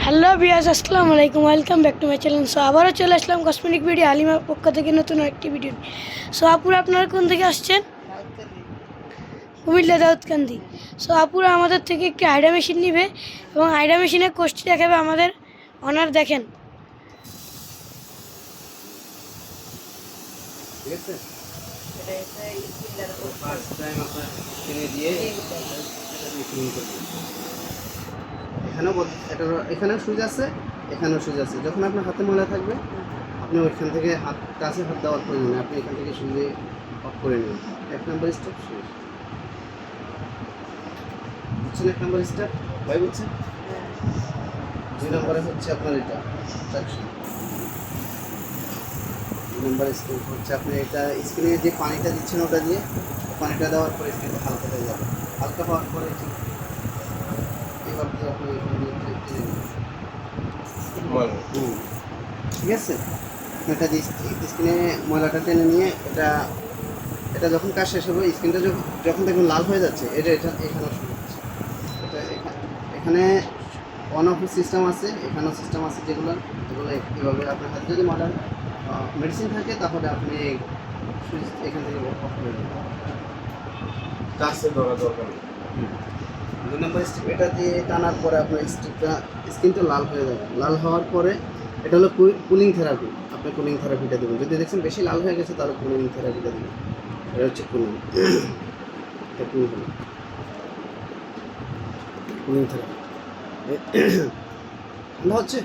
Hello viewers, আসসালামু আলাইকুম, welcome back to my channel. So আবারও চলে আসলাম কসমেটিক ভিডিও হালিমার পক্ষ থেকে নতুন একটি ভিডিও। সো আপুরা আপনারা কোন থেকে আসছেন? কুমিল্লা দাউদকান্দি। সো আপুরা আমাদের থেকে একটি আইডা মেশিন নিবে এবং আইডা মেশিনের কোর্সটি দেখাবে আমাদের অনার। দেখেন, ঠিক আছে। ফার্স্ট টাইম আপনার কিনে দিয়ে ক্লিন করবেন। এখানেও সুইচ আছে, এখানেও সুইচ আছে। যখন আপনার হাতে ময়লা থাকবে আপনি ওইখান থেকে কাছে হাত দেওয়ার প্রয়োজন নেই, আপনি এখান থেকে সুইচে অফ করে নিন। 1 নম্বর স্টেপ শেষ। বুঝছেন? 1 নম্বর স্টেপ ভাই বুঝছেন? 2 নম্বরে হচ্ছে আপনার এটা সাকশন। 2 নম্বর স্টেপ হচ্ছে আপনি এটা স্ক্রিনে যে পানিটা দিচ্ছেন ওটা দিয়ে পানিটা দেওয়ার পরে স্ক্রিনটা হালকা হয়ে যাবে। হালকা হওয়ার পরে এবার আপনি ঠিক আছে। এটা দিয়ে স্ক্রিনে ময়লাটা টেনে নিয়ে এটা যখন কাজ শেষ হবে, স্ক্রিনটা যখন দেখুন লাল হয়ে যাচ্ছে, এটা এখানেও শুরু হচ্ছে। এখানে অন অফ সিস্টেম আছে, এখানেও সিস্টেম আছে যেগুলো এইভাবে আপনার হাতে যদি ময়লা মেডিসিন থাকে তাহলে আপনি সুইচ এখান থেকে অফ করে দেবেন। কাছে ধরা দরকার নেই। 2 নম্বর স্টেপ, এটা দিয়ে টানার পরে আপনার স্কিনটা লাল হয়ে যাবে। লাল হওয়ার পরে এটা হলো কুলিং থেরাপি। আপনি কুলিং থেরাপিটা দেবেন। যদি দেখছেন বেশি লাল হয়ে গেছে তাহলে কুলিং থেরাপিটা দেবেন। এটা হচ্ছে কুলিং, এটা কুলিং থেরাপি। ঠান্ডা হচ্ছে?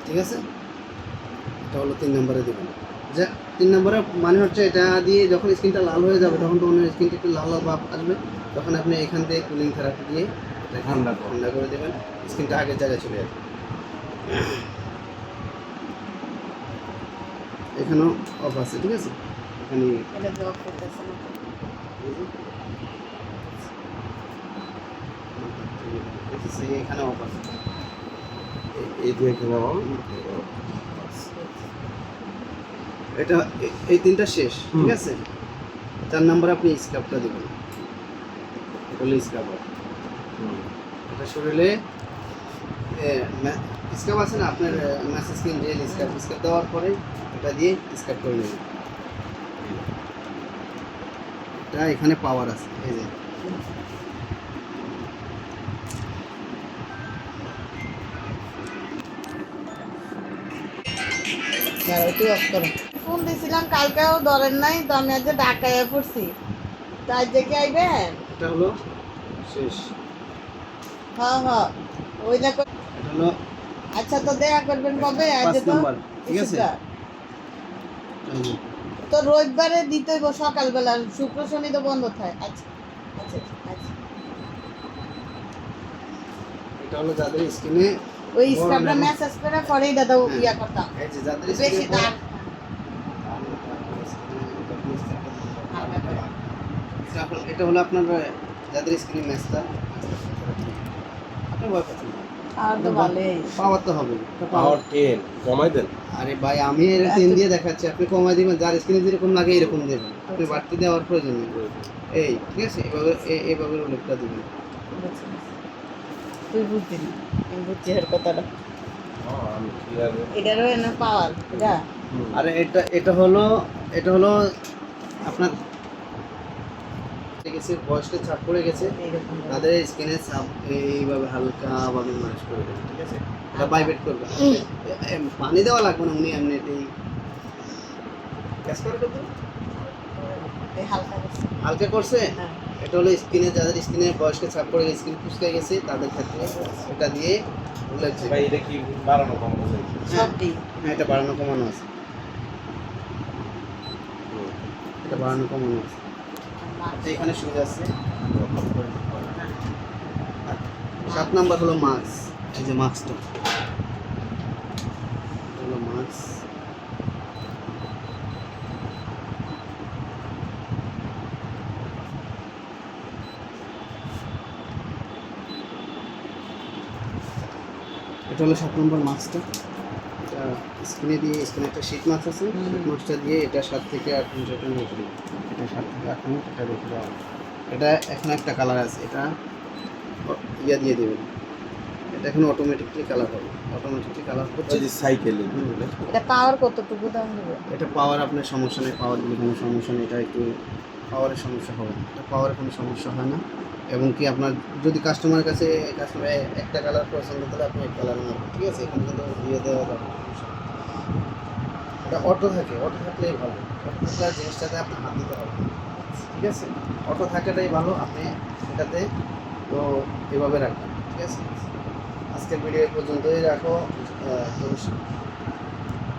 ঠিক আছে। এটা হলো 3 নম্বরে দেবেন। যা 3 নম্বরে মানে হচ্ছে এটা দিয়ে যখন স্কিনটা লাল হয়ে যাবে তখন তো অন্য স্কিনটা একটু লাল লাল ভাব আসবে, তখন আপনি এখান থেকে কুলিং থেরাপি দিয়ে ঠান্ডা করে দেবেন। স্কিনটা আগের জায়গায় চলে যাবে। এখানেও অফ আছে, ঠিক আছে। এখানে এখানে অফ আছে। এই যে এখানে এটা এই 3টা শেষ, ঠিক আছে। 4 নম্বরে আপনি স্ক্রাবটা দেবেন। এটা হলো স্ক্রাবার। এটা শরীরে স্ক্রাব আছে না আপনার, ম্যাসেজ স্কিন জেল স্ক্রাব দেওয়ার পরে এটা দিয়ে স্ক্রাব করে নেবেন। এটা এখানে পাওয়ার আছে, এই যে ফোন দিছিলাম কালকেও ধরেন নাই, তো আমি আজ ঢাকায় পড়ছি। তো আজ যে কি আইবেন? এটা হলো শেষ। হ্যাঁ হ্যাঁ, ওই না এটা হলো আচ্ছা, তো দেখা করবেন কবে? আজ 5 তো নম্বর, ঠিক আছে। এই যে, তো রবিবারে দিতে হইব সকালবেলা, শুক্র শনি তো বন্ধ থাকে। আচ্ছা আচ্ছা আচ্ছা। এটা হলো যাদের স্কিনে ওই স্ক্রাবটা মেসেজ করে পরেই দাদা ইয়া করতাম। এই যে যাদের বেশি দাগ এটা হলো আপনার যাদের স্কিনে ম্যাচটা আপনি ভয় পাচ্ছেন না। আর তো ভালোই। পাওয়ার তো হবে, পাওয়ার 10 কমাই দেন। আরে ভাই আমি এর 10 দিয়ে দেখাচ্ছি, আপনি কমাই দিবেন। যার স্কিনে যেরকম লাগে এরকম দেবেন, আপনি বাড়তি দেওয়ার প্রয়োজন নেই। এই ঠিক আছে, এইভাবে উল্লেখটা দিবেন। তুই বুঝলি না, আমি বুঝছি এর কথাটা। আমি ক্লিয়ার। এটারও এনে পাওয়ার এটা। আরে এটা হলো আপনার গেছে, বয়সটা চাপ পড়ে গেছে, তাদের স্কিনে চাপ এইভাবে হালকাভাবে মালিশ করে দেবেন, ঠিক আছে। এটা ভাইব্রেট করবে, পানি দেওয়া লাগবে না, উনি এমনিতেই কাজ করে দেবেন। এই হালকা করছে। হালকা করছে। হ্যাঁ। এটা হলো স্কিনে, যাদের স্কিনে বয়সকে চাপ পড়ে গেছে, স্কিন কুচকে গেছে, তাদের ক্ষেত্রে এটা দিয়ে উল্লেখযোগ্য। ভাই এটা কি বাড়ানো কমানো যায়? সবটি হ্যাঁ, এটা বাড়ানো কমানো আছে, এটা বাড়ানো কমানো আছে। আচ্ছা, এখানে সুবিধা আছে। 7 নাম্বার হলো মাস্ক। এই যে মাস্কটা হলো মাস্ক। এটা হলো 7 নম্বর মাস্কটা। এটা স্কিনে দিয়ে, স্কিনে একটা শীত মাস্ক আছে, শীত মাস্কটা দিয়ে এটা 7 থেকে 8 মিনিট এটা রেখে দিই। এটা 7 থেকে 8 মিনিট এটা রেখে দেওয়া। এটা এখন একটা কালার আছে, এটা ইয়া দিয়ে দেবেন, এটা এখন অটোমেটিকলি কালার হবে, অটোমেটিকলি কালার হচ্ছে। ওই যে সাইকেল এটা পাওয়ার কতটুকু দাম দেবে? এটা পাওয়ার আপনার সমস্যা নেই, পাওয়ার দিলে কোনো সমস্যা নেই, এটা একটু পাওয়ারের সমস্যা হবে না, এটা পাওয়ারের কোনো সমস্যা হয় না। এবং কি আপনার যদি কাস্টমারের কাছে কাস্টমার একটা কালার পছন্দ তাহলে আপনি এক কালার নেবেন, ঠিক আছে, এখানে কিন্তু দিয়ে দেওয়া যাবে, এটা অটো থাকে, অটো থাকলেই ভালো, অটো থাকলে আর জিনিসটাতে আপনি হাত দিতে হবে, ঠিক আছে, অটো থাকাটাই ভালো, আপনি এটাতে তো এভাবে রাখবেন, ঠিক আছে। আজকের ভিডিও পর্যন্তই রাখো,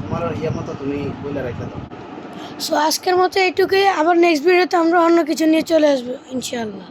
তোমার ইয়ে মতো তুমি বইলে রেখে দাও। সো আজকের মতো এইটুকুই, আবার নেক্সট ভিডিওতে আমরা অন্য কিছু নিয়ে চলে আসবো ইনশাআল্লাহ।